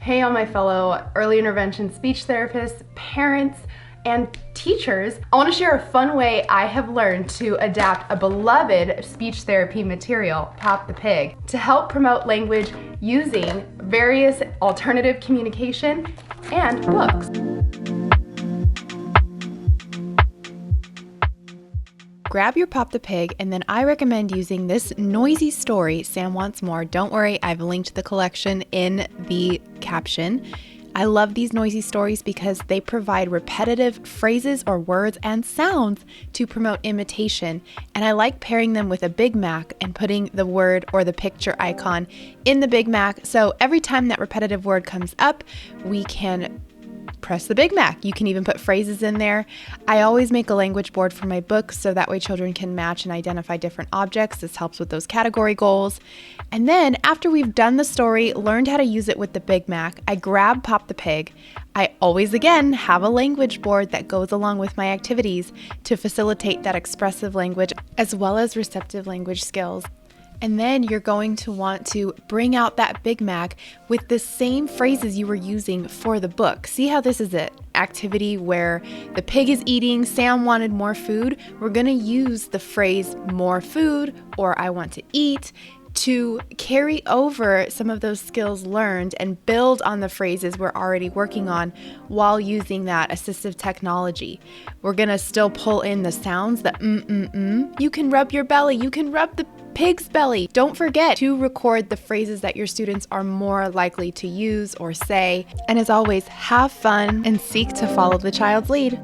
Hey, all my fellow early intervention speech therapists, parents, and teachers. I want to share a fun way I have learned to adapt a beloved speech therapy material, Pop the Pig, to help promote language using various alternative communication and books. Grab your Pop the Pig, and then I recommend using this noisy story, Sam Wants More. Don't worry, I've linked the collection in the caption. I love these noisy stories because they provide repetitive phrases or words and sounds to promote imitation. And I like pairing them with a Big Mac and putting the word or the picture icon in the Big Mac. So every time that repetitive word comes up, we can press the Big Mac. You can even put phrases in there. I always make a language board for my books so that way children can match and identify different objects. This helps with those category goals. And then after we've done the story, learned how to use it with the Big Mac, I grab Pop the Pig. I always, again, have a language board that goes along with my activities to facilitate that expressive language as well as receptive language skills. And then you're going to want to bring out that Big Mac with the same phrases you were using for the book. See how this is an activity where the pig is eating, Sam wanted more food. We're going to use the phrase more food or I want to eat to carry over some of those skills learned and build on the phrases we're already working on while using that assistive technology. We're gonna still pull in the sounds, the You can rub your belly, you can rub the pig's belly. Don't forget to record the phrases that your students are more likely to use or say. And as always, have fun and seek to follow the child's lead.